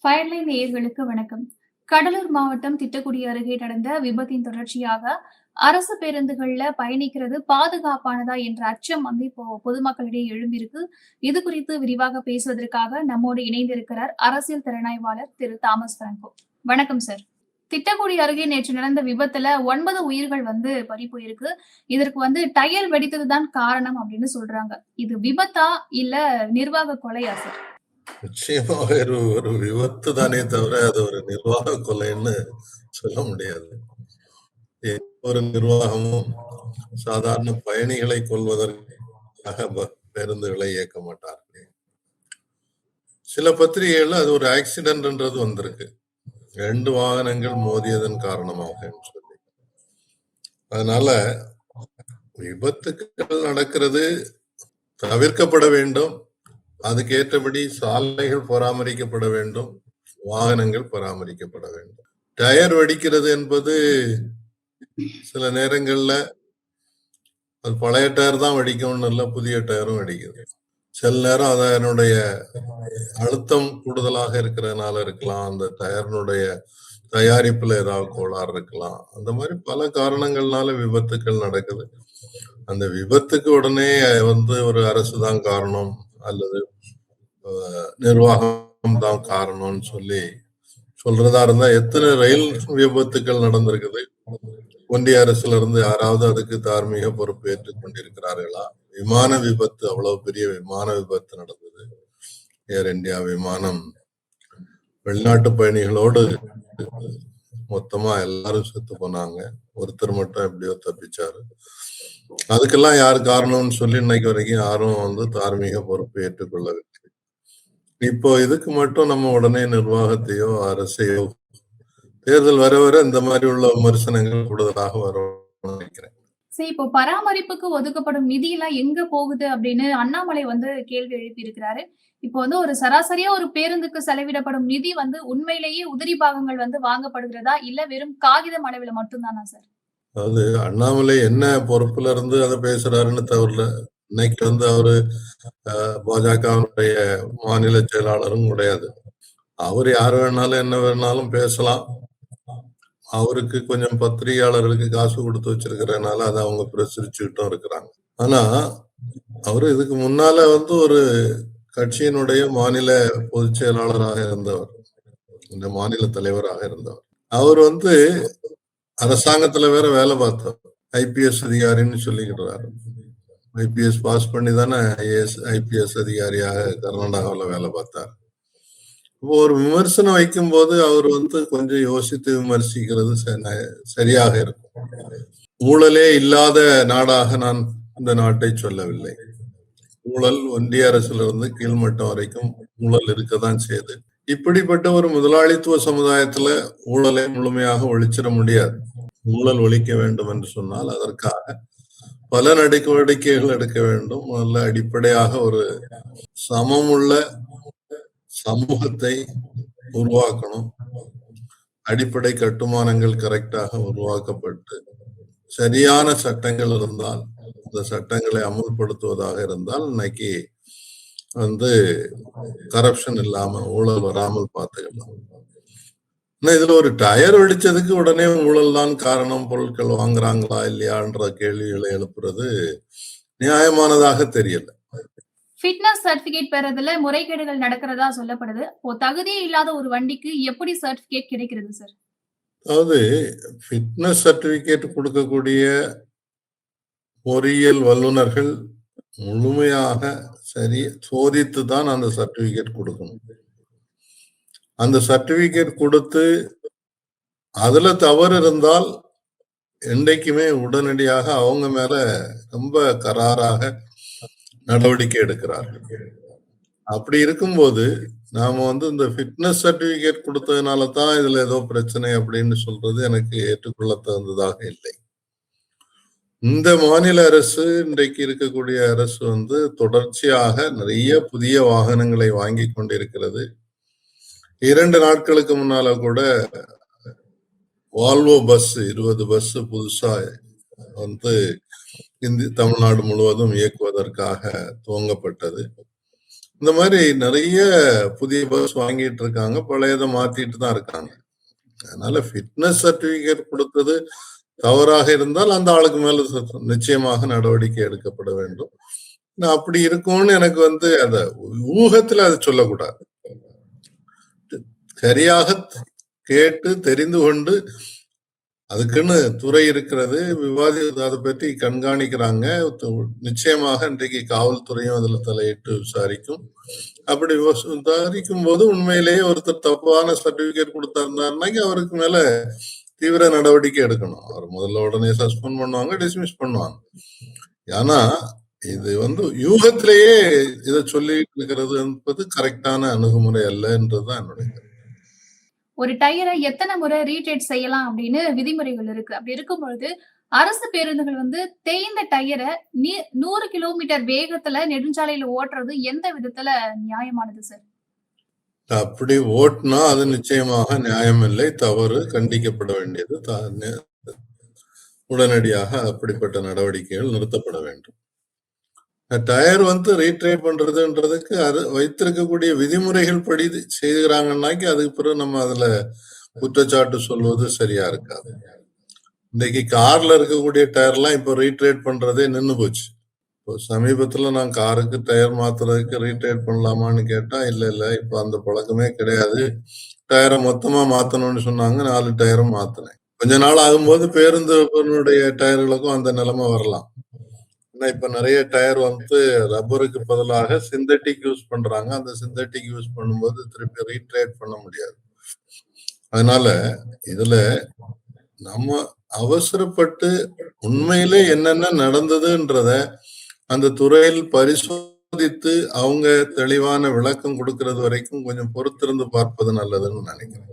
ஃபயர்லைன் நேயர்களுக்கு வணக்கம். கடலூர் மாவட்டம் திட்டக்குடி அருகே நடந்த விபத்தின் தொடர்ச்சியாக அரசு பேருந்துகள்ல பயணிக்கிறது பாதுகாப்பானதா என்ற அச்சம் இப்போ பொதுமக்களிடையே எழும்பியிருக்கு. இது குறித்து விரிவாக பேசுவதற்காக நம்மோடு இணைந்திருக்கிறார் அரசியல் திறனாய்வாளர் திரு தாமஸ் பிராங்கோ. வணக்கம் சார். திட்டக்குடி அருகே நேற்று நடந்த விபத்துல 9 உயிர்கள் பறி போயிருக்கு. இதற்கு டயர் வெடித்ததுதான் காரணம் அப்படின்னு சொல்றாங்க. இது விபத்தா இல்ல நிர்வாக கொலையா சார்? நிச்சயமாக ஒரு விபத்து தானே தவிர அது ஒரு நிர்வாக கொலைன்னு சொல்ல முடியாது. ஒரு நிர்வாகமும் சாதாரண பயணிகளை கொள்வதற்காக பேருந்துகளை இயக்க மாட்டார்கள். சில பத்திரிகைகள்ல அது ஒரு ஆக்சிடென்ட்ன்றது வந்திருக்கு, 2 வாகனங்கள் மோதியதன் காரணமாக சொல்லி. அதனால விபத்துக்கள் நடக்கிறது தவிர்க்கப்பட வேண்டும். அதுக்கேற்றபடி சாலைகள் பராமரிக்கப்பட வேண்டும், வாகனங்கள் பராமரிக்கப்பட வேண்டும். டயர் வெடிக்கிறது என்பது சில நேரங்கள்ல அது பழைய டயர் தான் வெடிக்கும்னு இல்லை, புதிய டயரும் வெடிக்குது. சில நேரம் அதனுடைய அழுத்தம் கூடுதலாக இருக்கிறதுனால இருக்கலாம், அந்த டயர்னுடைய தயாரிப்புல ஏதாவது கோளாறு இருக்கலாம். அந்த மாதிரி பல காரணங்கள்னால விபத்துக்கள் நடக்குது. அந்த விபத்துக்கு உடனே ஒரு அரசு தான் காரணம் அல்லது நிர்வாகம் தான் காரணம்னு சொல்றதா இருந்தா எத்தனை ரயில் விபத்துக்கள் நடந்திருக்குது? ஒன்றிய அரசுல இருந்து யாராவது அதுக்கு தார்மீக பொறுப்பு ஏற்றுக் கொண்டிருக்கிறார்களா? விமான விபத்து, அவ்வளவு பெரிய விமான விபத்து நடந்தது. ஏர் இந்தியா விமானம் வெளிநாட்டு பயணிகளோடு மொத்தமா எல்லாரும் செத்து போனாங்க. ஒருத்தர் மட்டும் எப்படியோ தப்பிச்சாரு. அதுக்கெல்லாம் யார் காரணம்னு சொல்லி இன்னைக்கு வரைக்கும் யாரும் தார்மீக பொறுப்பு ஏற்றுக்கொள்ளவில்லை. இப்போ இதுக்கு மட்டும் நம்ம உடனே நிர்வாகத்தையோ அரசையோ, தேர்தல் வர வர இந்த மாதிரி உள்ள விமர்சனங்கள் கூடுதலாக வரும் நினைக்கிறேன். சரி, இப்போ பராமரிப்புக்கு ஒதுக்கப்படும் நிதி எல்லாம் எங்க போகுது அப்படின்னு அண்ணாமலை கேள்வி எழுப்பி இருக்கிறாரு. இப்போ ஒரு சராசரியா ஒரு பேருந்துக்கு செலவிடப்படும் நிதி உண்மையிலேயே உதிரி பாகங்கள் வாங்கப்படுகிறதா இல்ல வெறும் காகிதம் அளவுல மட்டும்தானா சார்? அது அண்ணாமலை என்ன பொறுப்புல இருந்து அதை பேசுறாருன்னு தவிர, இன்னைக்கு அவரு பாஜகவுடைய மாநில செயலாளரும் கிடையாது. அவர் யார் வேணாலும் என்ன வேணாலும் பேசலாம். அவருக்கு கொஞ்சம் பத்திரிகையாளர்களுக்கு காசு கொடுத்து வச்சிருக்கிறதுனால அதை அவங்க பிரசுரிச்சுக்கிட்டும் இருக்கிறாங்க. ஆனா அவரு இதுக்கு முன்னால ஒரு கட்சியினுடைய மாநில பொதுச் செயலாளராக இருந்தவர், இந்த மாநில தலைவராக இருந்தவர். அவர் அரசாங்கத்துல வேற வேலை பார்த்தவர், ஐபிஎஸ் அதிகாரின்னு சொல்லிக்கிட்டாரு. ஐபிஎஸ் பாஸ் பண்ணி தானே ஐபிஎஸ் அதிகாரியாக கர்நாடகாவில் வேலை பார்த்தார். இப்போ ஒரு விமர்சனம் வைக்கும் போது அவர் கொஞ்சம் யோசித்து விமர்சிக்கிறது சரியாக இருக்கும். ஊழலே இல்லாத நாடாக நான் இந்த நாட்டை சொல்லவில்லை. ஊழல் ஒன்றிய அரசுல இருந்து கீழ்மட்டம் வரைக்கும் ஊழல் இருக்கதான் செய்யுது. இப்படிப்பட்ட ஒரு முதலாளித்துவ சமுதாயத்துல ஊழலை முழுமையாக ஒழிச்சிட முடியாது. ஊழல் ஒழிக்க வேண்டும் என்று சொன்னால் அதற்காக பல நடவடிக்கைகள் எடுக்க வேண்டும். நல்ல அடிப்படையாக ஒரு சமமுள்ள சமூகத்தை உருவாக்கணும். அடிப்படை கட்டுமானங்கள் கரெக்டாக உருவாக்கப்பட்டு சரியான சட்டங்கள் இருந்தால், அந்த சட்டங்களை அமுல்படுத்துவதாக இருந்தால் இன்னைக்கு கரப்ஷன் இல்லாம ஊழல் வராமல் பார்த்துக்கலாம். இதுல ஒரு டயர் வெடிச்சதுக்கு உடனே ஊழல் தான் காரணம், பொருட்கள் வாங்குறாங்களா இல்லையான்ற கேள்விகளை எழுப்புறது நியாயமானதாக தெரியல. ஃபிட்னஸ் சர்டிபிகேட் பெறதுல முறைகேடுகள் நடக்கிறதா சொல்லப்படுது. தகுதியே இல்லாத ஒரு வண்டிக்கு எப்படி சர்டிபிகேட் கிடைக்கிறது சார்? அதாவது ஃபிட்னஸ் சர்டிபிகேட் கொடுக்கக்கூடிய பொறியியல் வல்லுநர்கள் முழுமையாக சரி சோதித்து தான் அந்த சர்டிபிகேட் கொடுக்கணும். அந்த சர்டிபிகேட் கொடுத்து அதுல தவறு இருந்தால் என்றைக்குமே உடனடியாக அவங்க மேல ரொம்ப கராராக நடவடிக்கை எடுக்கிறார்கள். அப்படி இருக்கும்போது நாம இந்த ஃபிட்னஸ் சர்டிபிகேட் கொடுத்ததுனால தான் இதுல ஏதோ பிரச்சனை அப்படின்னு சொல்றது எனக்கு ஏற்றுக்கொள்ள தகுந்ததாக இல்லை. இந்த மாநில அரசு, இன்றைக்கு இருக்கக்கூடிய அரசு தொடர்ச்சியாக நிறைய புதிய வாகனங்களை வாங்கி கொண்டிருக்கிறது. 2 நாட்களுக்கு முன்னால கூட வால்வோ பஸ் 20 பஸ் புதுசா தமிழ்நாடு முழுவதும் இயக்குவதற்காக துவங்கப்பட்டது. இந்த மாதிரி நிறைய புதிய பஸ் வாங்கிட்டு இருக்காங்க, பழையதை மாத்திட்டு தான் இருக்காங்க. அதனால ஃபிட்னஸ் சர்டிபிகேட் கொடுத்தது தவறாக இருந்தால் அந்த ஆளுக்கு மேல நிச்சயமாக நடவடிக்கை எடுக்கப்பட வேண்டும். அப்படி இருக்கும்னு எனக்கு அந்த ஊகத்துல அதை சொல்லக்கூடாது. சரியாக கேட்டு தெரிந்து கொண்டு அதுக்குன்னு துறை இருக்கிறது, அதை பற்றி கண்காணிக்கிறாங்க. நிச்சயமாக இன்றைக்கு காவல்துறையும் அதுல தலையிட்டு விசாரிக்கும். அப்படி விசாரிக்கும் போது உண்மையிலேயே ஒருத்தர் தப்பான சர்டிபிகேட் கொடுத்தாருனாக்கி அவருக்கு மேல தீவிர நடவடிக்கை எடுக்கணும். அவர் முதல்ல உடனே சஸ்பெண்ட் பண்ணுவாங்க, டிஸ்மிஸ் பண்ணுவாங்க. ஆனா இது யூகத்திலேயே இதை சொல்லிட்டு இருக்கிறது என்பது கரெக்டான அணுகுமுறை அல்லன்றதுதான் என்னுடைய. ஒரு டயரை எத்தனை முறை ரீடேட் செய்யலாம் அப்படின்னு விதிமுறைகள் இருக்கு. அப்படி இருக்கும்பொழுது அரசு பேருந்துகள் தேய்ந்த டயரை 100 கிலோமீட்டர் வேகத்துல நெடுஞ்சாலையில ஓட்டுறது எந்த விதத்துல நியாயமானது சார்? அப்படி ஓட்டினா அது நிச்சயமாக நியாயம் இல்லை, தவறு, கண்டிக்கப்பட வேண்டியது. உடனடியாக அப்படிப்பட்ட நடவடிக்கைகள் நிறுத்தப்பட வேண்டும். டயர் ரீட்ரேட் பண்றதுன்றதுக்கு அது வைத்திருக்கக்கூடிய விதிமுறைகள் படி செய்கிறாங்கன்னாக்கி அதுக்கு பிறகு நம்ம அதுல குற்றச்சாட்டு சொல்வது சரியா இருக்காது. இன்னைக்கு கார்ல இருக்கக்கூடிய டயர்லாம் இப்ப ரீட்ரேட் பண்றதே நின்னு போச்சு. இப்போ சமீபத்துல நான் காருக்கு டயர் மாத்துறதுக்கு ரீட்ரேட் பண்ணலாமான்னு கேட்டா இல்ல இப்ப அந்த பழக்கமே கிடையாது, டயரை மொத்தமா மாத்தணும்னு சொன்னாங்க. 4 டயரும் மாத்தினேன். கொஞ்ச நாள் ஆகும்போது பேருந்துடைய டயர்களுக்கும் அந்த நிலைமை வரலாம். இப்ப நிறைய டயர் ரப்பருக்கு பதிலாக சிந்தட்டிக் யூஸ் பண்றாங்க. அந்த சிந்தட்டிக் யூஸ் பண்ணும்போது திருப்பி ரீட்ரேட் பண்ண முடியாது. அதனால இதுல நம்ம அவசரப்பட்டு உண்மையிலே என்னென்ன நடந்ததுன்றத அந்த துறையில் பரிசோதித்து அவங்க தெளிவான விளக்கம் கொடுக்கறது வரைக்கும் கொஞ்சம் பொறுத்திருந்து பார்ப்பது நல்லதுன்னு நினைக்கிறேன்.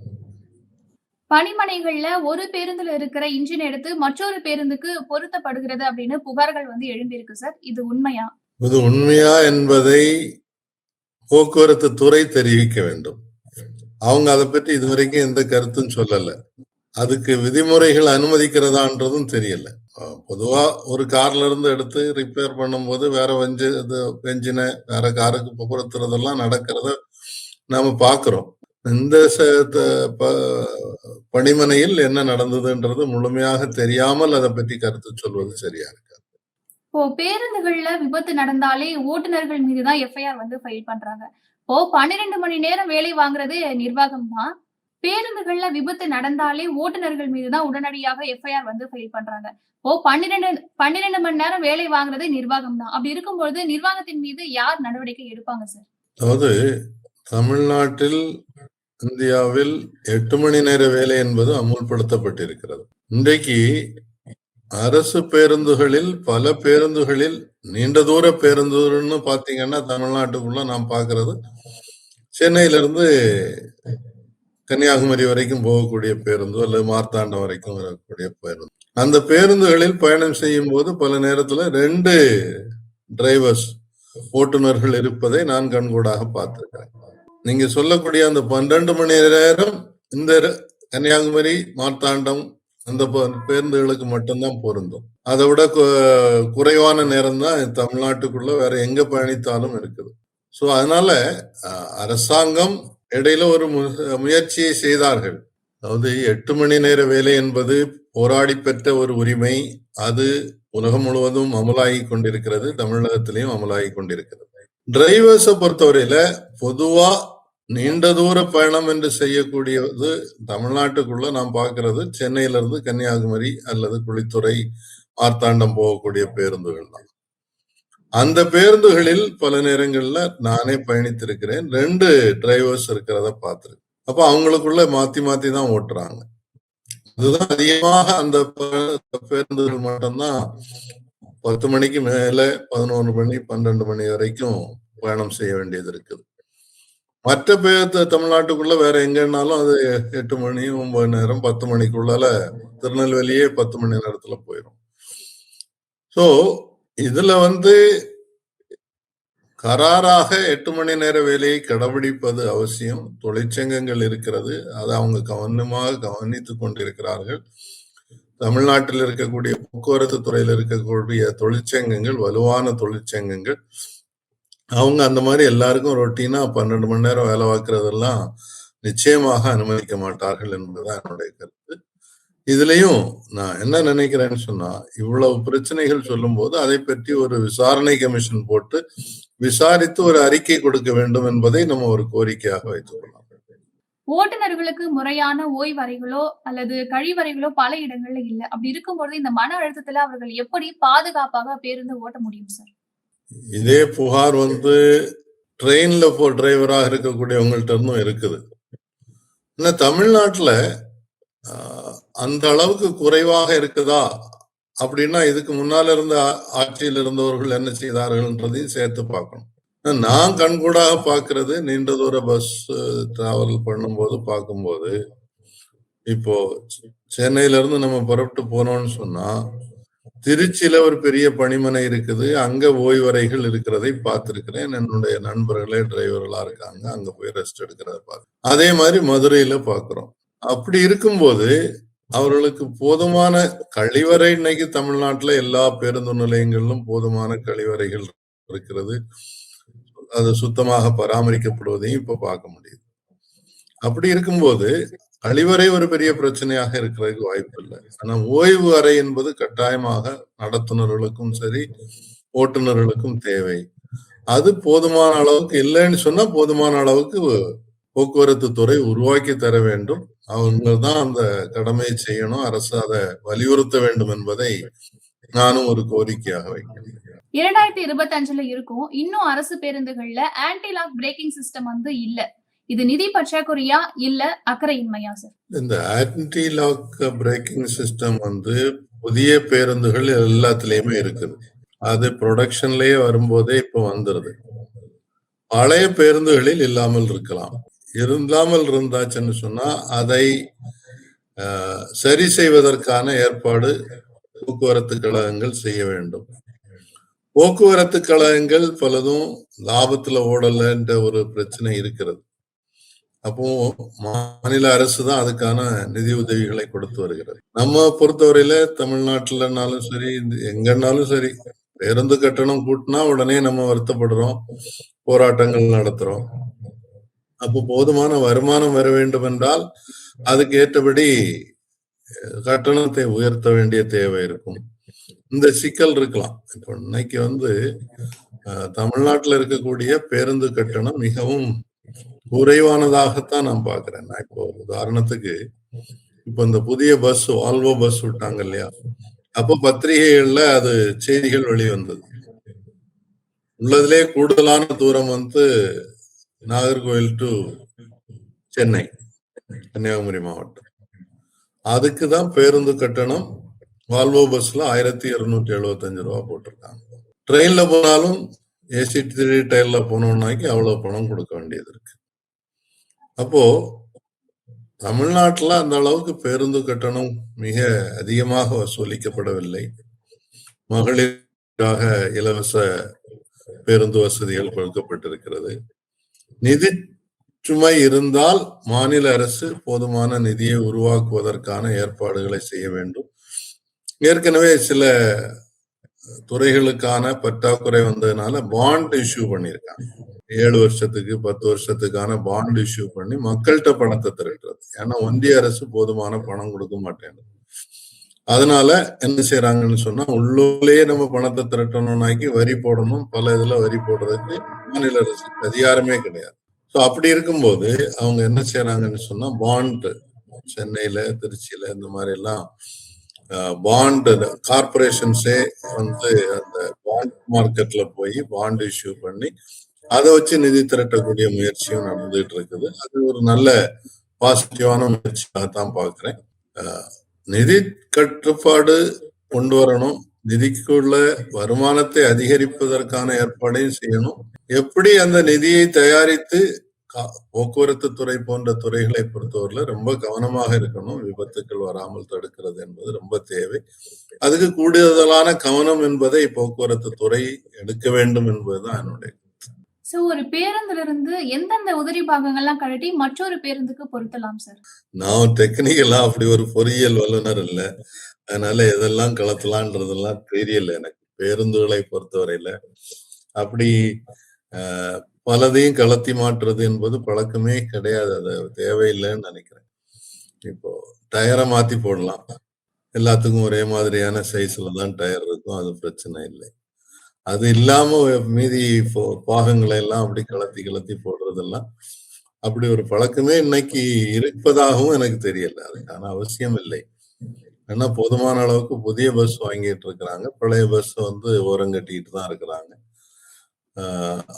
பணிமனைகள்ல ஒரு பேருந்துல இருக்கிற இன்ஜின் எடுத்து மற்றொரு பேருந்துக்கு பொருத்தப்படுகிறது அப்படின்னு புகார்கள் எழும்பியிருக்கு சார். இது உண்மையா? இது உண்மையா என்பதை போக்குவரத்து துறை தெரிவிக்க வேண்டும். அவங்க அதை பற்றி இதுவரைக்கும் எந்த கருத்தும் சொல்லல. அதுக்கு விதிமுறைகள் அனுமதிக்கிறதான்றதும் தெரியல. பொதுவா ஒரு கார்ல இருந்து எடுத்து ரிப்பேர் பண்ணும்போது வேற என்ஜினை வேற காருக்கு பொருத்துறதெல்லாம் நடக்கிறத நாம பாக்குறோம். இந்த பணிமனையில் என்ன நடந்ததுன்றது முழுமையாக தெரியாமல் அதை பற்றி கருத்து சொல்வது சரியா இருக்காது. இப்போ பேருந்துகள்ல விபத்து நடந்தாலே ஓட்டுநர்கள் மீதுதான் எஃப்ஐஆர் ஃபைல் பண்றாங்க. இப்போ 12 மணி நேரம் வேலை வாங்குறது நிர்வாகம் தான். பேருந்துகள்ல விபத்து நடந்தாலே ஓட்டுநர்கள் மீதுதான் உடனடியாக எஃப்ஐஆர் ஃபைல் பண்றாங்க. இப்போ 12 மணி நேரம் வேலை வாங்குறது நிர்வாகம் தான். அப்படி இருக்கும்போது நிர்வாகத்தின் மீது யார் நடவடிக்கை எடுப்பாங்க சார்? அதாவது தமிழ்நாட்டில், இந்தியாவில் 8 மணி நேர வேலை என்பது அமுல்படுத்தப்பட்டிருக்கிறது. இன்றைக்கு அரசு பேருந்துகளில் பல பேருந்துகளில் நீண்ட தூர பேருந்துன்னு பாத்தீங்கன்னா தமிழ்நாட்டுக்குள்ள நாம் பாக்குறது சென்னையிலிருந்து கன்னியாகுமரி வரைக்கும் போகக்கூடிய பேருந்து அல்லது மார்த்தாண்டம் வரைக்கும் வரக்கூடிய பேருந்து. அந்த பேருந்துகளில் பயணம் செய்யும் போது பல நேரத்துல 2 டிரைவர்ஸ் ஓட்டுநர்கள் இருப்பதை நான் கண்கூடாக பார்த்திருக்கிறேன். நீங்க சொல்லக்கூடிய அந்த 12 மணி நேரம் இந்த கன்னியாகுமரி மார்த்தாண்டம் அந்த பேருந்துகளுக்கு மட்டும்தான் பொருந்தும். அதை விட குறைவான நேரம் தான் தமிழ்நாட்டுக்குள்ள வேற எங்க பயணித்தாலும் இருக்குது. சோ அதனால அரசாங்கம் இடையில ஒரு முயற்சியை செய்தார்கள். அதாவது 8 மணி நேர வேலை என்பது போராடி பெற்ற ஒரு உரிமை. அது உலகம் முழுவதும் அமலாகி கொண்டிருக்கிறது, தமிழகத்திலையும் அமலாகி கொண்டிருக்கிறது. டிரைவர்ஸை பொறுத்தவரையில பொதுவா நீண்ட தூர பயணம் என்று செய்யக்கூடியது தமிழ்நாட்டுக்குள்ள நாம் பார்க்கிறது சென்னையிலிருந்து கன்னியாகுமரி அல்லது குளித்துறை, மார்த்தாண்டம் போகக்கூடிய பேருந்துகள் தான். அந்த பேருந்துகளில் பல நேரங்கள்ல நானே பயணித்திருக்கிறேன். 2 டிரைவர்ஸ் இருக்கிறத பார்த்திருக்கேன். அப்ப அவங்களுக்குள்ள மாத்தி மாத்தி தான் ஓட்டுறாங்க. அதுதான் அதிகமாக அந்த பேருந்துகள் மட்டும்தான் 10 மணிக்கு மேல 11 மணி 12 மணி வரைக்கும் பயணம் செய்ய வேண்டியது இருக்குது. மற்ற தமிழ்நாட்டுக்குள்ள வேற எங்கன்னாலும் அது 8 மணி 9 நேரம் 10 மணிக்குள்ளால திருநெல்வேலியே 10 மணி நேரத்துல போயிடும். சோ இதுல கராராக 8 மணி நேர வேலையை கடைபிடிப்பது அவசியம். தொழிற்சங்கங்கள் இருக்கிறது, அதை அவங்க கவனமாக கவனித்துக் கொண்டிருக்கிறார்கள். தமிழ்நாட்டில் இருக்கக்கூடிய போக்குவரத்து துறையில் இருக்கக்கூடிய தொழிற்சங்கங்கள் வலுவான தொழிற்சங்கங்கள். அவங்க அந்த மாதிரி எல்லாருக்கும் ரொட்டீனா 12 மணி நேரம் வேலை பார்க்கறதெல்லாம் நிச்சயமாக அனுமதிக்க மாட்டார்கள் என்பதுதான் என்னுடைய கருத்து. இதுலயும் நான் என்ன நினைக்கிறேன்னு சொன்னா, இவ்வளவு பிரச்சனைகள் சொல்லும்போது அதை பற்றி ஒரு விசாரணை கமிஷன் போட்டு விசாரித்து ஒரு அறிக்கை கொடுக்க வேண்டும் என்பதை நம்ம ஒரு கோரிக்கையாக வைத்துக் கொள்ளலாம். ஓட்டுநர்களுக்கு முறையான ஓய்வறைகளோ அல்லது கழிவறைகளோ பல இடங்கள்ல இல்ல. அப்படி இருக்கும்பொழுது இந்த மன அழுத்தத்துல அவர்கள் எப்படி பாதுகாப்பாக பேருந்து ஓட்ட முடியும் சார்? இதே புகார் ட்ரெயின்ல டிரைவராக இருக்கக்கூடியவங்கள்ட்ட இருந்தும் இருக்குது. ஆனா தமிழ்நாட்டுல அந்த அளவுக்கு குறைவாக இருக்குதா அப்படின்னா இதுக்கு முன்னால இருந்த ஆட்சியில் இருந்தவர்கள் என்ன செய்தார்கள்ன்றதையும் சேர்த்து பார்க்கணும். நான் கண்கூடாக பார்க்கிறது நீண்ட தூர பஸ் டிராவல் பண்ணும்போது பார்க்கும்போது, இப்போ சென்னையில இருந்து நம்ம புறப்பட்டு போனோம்னு சொன்னா திருச்சியில ஒரு பெரிய பணிமனை இருக்குது. அங்க ஓய்வறைகள் இருக்கிறதை பார்த்திருக்கிறேன். என்னுடைய நண்பர்களே டிரைவர்களா இருக்காங்க. அங்க போய் ரெஸ்ட் எடுக்கிறத பார்த்து அதே மாதிரி மதுரையில பார்க்கிறோம். அப்படி இருக்கும்போது அவர்களுக்கு போதுமான கழிவறை இன்னைக்கு தமிழ்நாட்டுல எல்லா பேருந்து நிலையங்களிலும் போதுமான கழிவறைகள் இருக்கிறது. அது சுத்தமாக பராமரிக்கப்படுவதையும் இப்ப பார்க்க முடியுது. அப்படி இருக்கும்போது கழிவறை ஒரு பெரிய பிரச்சனையாக இருக்கிறதுக்கு வாய்ப்பு இல்லை. ஆனா ஓய்வு அறை என்பது கட்டாயமாக நடத்துனர்களுக்கும் சரி ஓட்டுநர்களுக்கும் தேவை. அது போதுமான அளவுக்கு இல்லைன்னு சொன்னா போதுமான அளவுக்கு போக்குவரத்து துறை உருவாக்கி தர வேண்டும். அவங்க தான் அந்த கடமையை செய்யணும். அரசு அதை வலியுறுத்த வேண்டும் என்பதை நானும் ஒரு கோரிக்கையாக வைக்கிறேன். 2025ல இருக்கும். இன்னும் அரசு பேருந்துகள்ல ஆன்டி லாக் பிரேக்கிங் சிஸ்டம் இல்ல. இது நிதி பற்றாக்குறையா இல்ல அக்கறையின்மையா சார்? இந்த ஆன்டி லாக் பிரேக்கிங் சிஸ்டம் புதிய பேருந்துகள் எல்லாத்துலயுமே இருக்குது. அது ப்ரொடக்ஷன்லயே வரும்போதே இப்ப வந்துருது. பழைய பேருந்துகளில் இல்லாமல் இருக்கலாம். இல்லாமல் இருந்தாச்சுன்னு சொன்னா அதை சரி செய்வதற்கான ஏற்பாடு போக்குவரத்து கழகங்கள் செய்ய வேண்டும். போக்குவரத்து கழகங்கள் பலதும் லாபத்துல ஓடலன்ற ஒரு பிரச்சனை இருக்கிறது. அப்போ மாநில அரசு தான் அதுக்கான நிதி உதவிகளை கொடுத்து வருகிறது. நம்ம பொறுத்தவரையில தமிழ்நாட்டுலனாலும் சரி எங்கன்னாலும் சரி பேருந்து கட்டணம் கூட்டினா உடனே நம்ம வருத்தப்படுறோம், போராட்டங்கள் நடத்துறோம். அப்போ போதுமான வருமானம் வர வேண்டும் என்றால் அதுக்கு ஏற்றபடி கட்டணத்தை உயர்த்த வேண்டிய தேவை இருக்கும். இந்த சிக்கல் இருக்கலாம். இப்போ இன்னைக்கு தமிழ்நாட்டில் இருக்கக்கூடிய பேருந்து கட்டணம் மிகவும் குறைவானதாகத்தான் நான் பாக்குறேன். நான் இப்போ உதாரணத்துக்கு இப்ப இந்த புதிய பஸ் வால்வோ பஸ் விட்டாங்க இல்லையா, அப்போ பத்திரிகைகள்ல அது செய்திகள் வெளிவந்தது. உள்ளதிலே கூடுதலான தூரம் நாகர்கோவில் டு சென்னை, கன்னியாகுமரி மாவட்டம். அதுக்குதான் பேருந்து கட்டணம் வால்வோ பஸ்ல 1275 ரூபாய் போட்டிருக்காங்க. ட்ரெயின்ல போனாலும் ஏசி 3 டயர்ல போனோம்னாக்கி அவ்வளவு பணம் கொடுக்க வேண்டியது இருக்கு. அப்போ தமிழ்நாட்டுல அந்த அளவுக்கு பேருந்து கட்டணம் மிக அதிகமாக வசூலிக்கப்படவில்லை. மகளிருக்காக இலவச பேருந்து வசதிகள் கொடுக்கப்பட்டிருக்கிறது. நிதி சுமை இருந்தால் மாநில அரசு போதுமான நிதியை உருவாக்குவதற்கான ஏற்பாடுகளை செய்ய வேண்டும். ஏற்கனவே சில துறைகளுக்கான பற்றாக்குறை வந்ததுனால பாண்ட் இஷ்யூ பண்ணியிருக்காங்க. 7 வருஷத்துக்கு 10 வருஷத்துக்கான பாண்ட் இஷ்யூ பண்ணி மக்கள்கிட்ட பணத்தை திரட்டுறது. ஏன்னா ஒன்றிய அரசு போதுமான பணம் கொடுக்க மாட்டேங்குது. அதனால என்ன செய்யறாங்கன்னு சொன்னா உள்ளூர்லயே நம்ம பணத்தை திரட்டணும்னாக்கி வரி போடணும். பல இதுல வரி போடுறதுக்கு மாநில அரசுக்கு அதிகாரமே கிடையாது. ஸோ அப்படி இருக்கும்போது அவங்க என்ன செய்யறாங்கன்னு சொன்னா பாண்ட் சென்னையில திருச்சியில இந்த மாதிரி எல்லாம் பாண்ட் கார்பரேஷன்ஸே அந்த பாண்ட் மார்க்கெட்ல போய் பாண்ட் இஷ்யூ பண்ணி அதை வச்சு நிதி திரட்டக்கூடிய முயற்சியும் நடந்துட்டு இருக்குது. அது ஒரு நல்ல பாசிட்டிவான முயற்சியாகத்தான் பார்க்கிறேன். நிதி கட்டுப்பாடு கொண்டு வரணும். நிதிக்குள்ள வருமானத்தை அதிகரிப்பதற்கான ஏற்பாடையும் செய்யணும். எப்படி அந்த நிதியை தயாரித்து போக்குவரத்து துறை போன்ற துறைகளை பொறுத்தவரையில ரொம்ப கவனமாக இருக்கணும். விபத்துக்கள் வராமல் தடுக்கிறது என்பது ரொம்ப தேவை. அதுக்கு கூடுதலான கவனம் என்பதை போக்குவரத்து துறை எடுக்க வேண்டும் என்பதுதான் என்னுடைய. ஒரு பேருந்துல இருந்து எந்தெந்த உதிரி பாகங்கள்லாம் கழட்டி மற்றொரு பேருந்துக்கு பொருத்தலாம் சார்? நான் டெக்னிக்கலா அப்படி ஒரு பொறியியல் வல்லுநர் இல்ல. அதனால எதெல்லாம் கலத்தலான்றதெல்லாம் தெரியல எனக்கு. பேருந்துகளை பொறுத்தவரையில அப்படி பலதையும் கலத்தி மாற்றுறது என்பது பழக்கமே கிடையாது. அது தேவையில்லைன்னு நினைக்கிறேன். இப்போ டயரை மாத்தி போடலாம். எல்லாத்துக்கும் ஒரே மாதிரியான சைஸ்ல தான் டயர் இருக்கும். அது பிரச்சனை இல்லை. அது இல்லாம மீதி பாகங்களை எல்லாம் அப்படி கலத்தி கலத்தி போடுறதெல்லாம் அப்படி ஒரு பழக்கமே இன்னைக்கு இருப்பதாகவும் எனக்கு தெரியல. அதுக்கான அவசியம் இல்லை. ஏன்னா போதுமான அளவுக்கு புதிய பஸ் வாங்கிட்டு இருக்கிறாங்க. பழைய பஸ் ஓரங்கட்டிட்டு தான் இருக்கிறாங்க.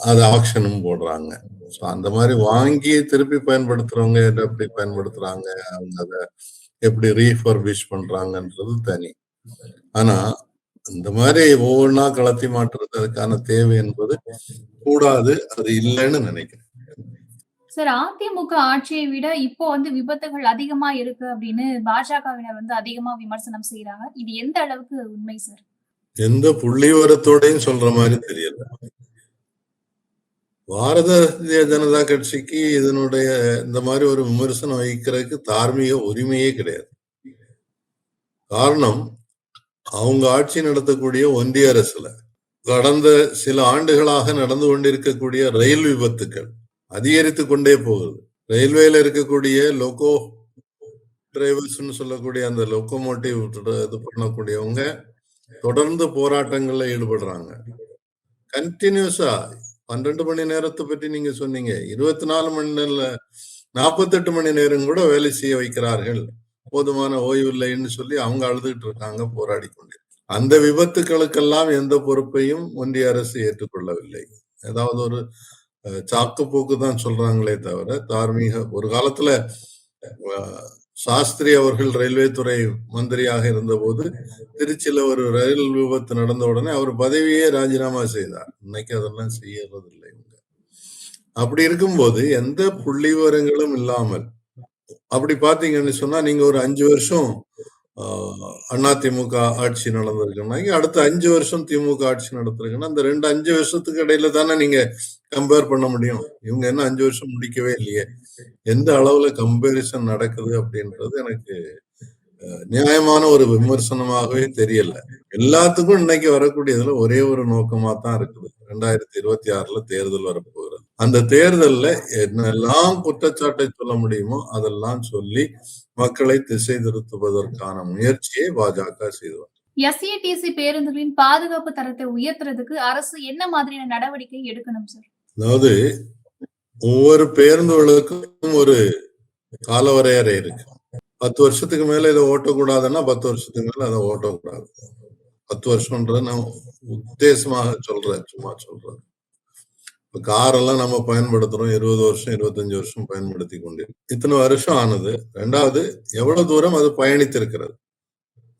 அது ஆக்ஷனும் போடுறாங்க. ஸோ அந்த மாதிரி வாங்கி திருப்பி பயன்படுத்துறவங்க எப்படி பயன்படுத்துறாங்க, அவங்க அதை எப்படி ரீஃபர்பிஷ் பண்றாங்கன்றது தனி. ஆனா இந்த மாதிரி ஒவ்வொன்றா கலத்தி மாற்றுறது அதுக்கான தேவை என்பது கூடாது. அது இல்லைன்னு நினைக்கிறேன். சார், அதிமுக ஆட்சியை விட இப்போ விபத்துகள் அதிகமா இருக்கு அப்படின்னு பாஜகவினர் அதிகமா விமர்சனம் செய்யறாங்க. இது எந்த அளவுக்கு உண்மை சார்? எந்த புள்ளிவிவரத்தோடையும் சொல்ற மாதிரி தெரியல. பாரதிய ஜனதா கட்சிக்கு இதனுடைய இந்த மாதிரி ஒரு விமர்சனம் வைக்கிறதுக்கு தார்மீக உரிமையே கிடையாது. காரணம், அவங்க ஆட்சி நடத்தக்கூடிய ஒன்றிய அரசுல கடந்த சில ஆண்டுகளாக நடந்து கொண்டிருக்கக்கூடிய ரயில் விபத்துக்கள் அதிகரித்து கொண்டே போகுது. ரயில்வேல இருக்கக்கூடிய லோகோ டிரைவர்ஸ் சொல்லக்கூடிய அந்த லோகோமோட்டிவ் இது பண்ணக்கூடியவங்க தொடர்ந்து போராட்டங்கள்ல ஈடுபடுறாங்க. கண்டினியூஸா 12 மணி நேரத்தை பற்றி நீங்க சொன்னீங்க. 24 மணி நேரம் 48 மணி நேரம் கூட வேலை செய்ய வைக்கிறார்கள். போதுமான ஓய்வு இல்லைன்னு சொல்லி அவங்க அழுதுகிட்டு இருக்காங்க, போராடி கொண்டு. அந்த விபத்துக்களுக்கெல்லாம் எந்த பொறுப்பையும் ஒன்றிய அரசு ஏற்றுக்கொள்ளவில்லை. ஏதாவது ஒரு சாக்கு போக்கு தான் சொல்றாங்களே தவிர தார்மீக ஒரு காலத்துல சாஸ்திரி அவர்கள் ரயில்வே துறை மந்திரியாக இருந்தபோது திருச்சியில ஒரு ரயில் விபத்து நடந்த உடனே அவர் பதவியே ராஜினாமா செய்தார். இன்னைக்கு அதெல்லாம் செய்யறது இல்லை. அப்படி இருக்கும்போது எந்த புள்ளி விவரங்களும் இல்லாமல் அப்படி பாத்தீங்கன்னு சொன்னா நீங்க ஒரு 5 வருஷம் அதிமுக ஆட்சி நடந்திருக்குன்னா அடுத்த 5 வருஷம் திமுக ஆட்சி நடத்திருக்குன்னா அந்த 5 வருஷத்துக்கு இடையில தானே நீங்க கம்பேர் பண்ண முடியும். இவங்க என்ன 5 வருஷம் முடிக்கவே இல்லையே. எந்த அளவுல கம்பேரிசன் நடக்குது அப்படின்றது எனக்கு நியாயமான ஒரு விமர்சனமாகவே தெரியல. எல்லாத்துக்கும் இன்னைக்கு வரக்கூடியதுல ஒரே ஒரு நோக்கமா தான் இருக்குது. 2026 தேர்தல் வரப்போகிறது. அந்த தேர்தல்ல என்னெல்லாம் குற்றச்சாட்டை சொல்ல முடியுமோ அதெல்லாம் சொல்லி மக்களை திசை திருத்துவதற்கான முயற்சியை பாஜக செய்வார். எஸ்ஏடிசி பேருந்துகளின் பாதுகாப்பு தரத்தை உயர்த்துறதுக்கு அரசு என்ன மாதிரியான நடவடிக்கை எடுக்கணும் சார்? அதாவது ஒவ்வொரு பேருந்துகளுக்கும் ஒரு காலவரையறை இருக்கு. 10 வருஷத்துக்கு மேல இதை ஓட்டக்கூடாதுன்னா 10 வருஷத்துக்கு மேல அதை ஓட்டக்கூடாது. 10 வருஷம்ன்றது நான் உத்தேசமாக சொல்றேன், சும்மா சொல்றேன். இப்ப காரெல்லாம் நம்ம பயன்படுத்துறோம் 20 வருஷம் 25 வருஷம் பயன்படுத்தி கொண்டிருக்கோம். இத்தனை வருஷம் ஆனது. 2வது எவ்வளவு தூரம் அது பயணித்திருக்கிறது,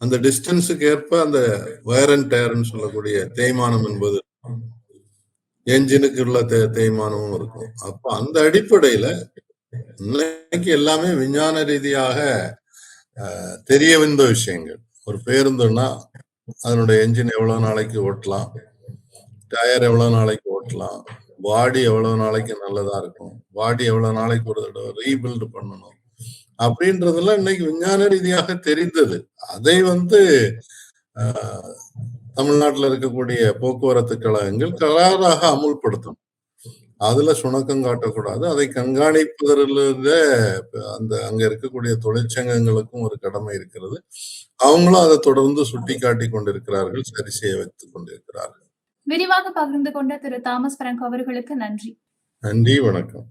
அந்த டிஸ்டன்ஸுக்கு ஏற்ப அந்த வேர் அண்ட் டயர்ன்னு சொல்லக்கூடிய தேய்மானம் என்பது என்ஜினுக்கு உள்ள தேய்மானமும் இருக்கும். அப்ப அந்த அடிப்படையில இன்னைக்கு எல்லாமே விஞ்ஞான ரீதியாக தெரிய வந்த விஷயங்கள். ஒரு பேருந்துன்னா அதனுடைய என்ஜின் எவ்வளவு நாளைக்கு ஓட்டலாம், டயர் எவ்வளவு நாளைக்கு ஓட்டலாம், பாடி எவ்வளவு நாளைக்கு நல்லதா இருக்கும், பாடி எவ்வளவு நாளைக்கு ஒரு தடவை ரீபில்டு பண்ணணும் அப்படின்றதெல்லாம் இன்னைக்கு விஞ்ஞான ரீதியாக தெரிந்தது. அதை தமிழ்நாட்டில் இருக்கக்கூடிய போக்குவரத்து கழகங்கள் கராராக அமுல்படுத்தணும். அதுல சுணக்கம் காட்டக்கூடாது. அதை கண்காணிப்பதிலிருந்து அங்க இருக்கக்கூடிய தொழிற்சங்கங்களுக்கும் ஒரு கடமை இருக்கிறது. அவங்களும் அதை தொடர்ந்து சுட்டி காட்டி கொண்டிருக்கிறார்கள், சரி செய்ய வைத்துக் கொண்டிருக்கிறார்கள். விரிவாக பகிர்ந்து கொண்ட திரு தாமஸ் பிராங்க் அவர்களுக்கு நன்றி. நன்றி, வணக்கம்.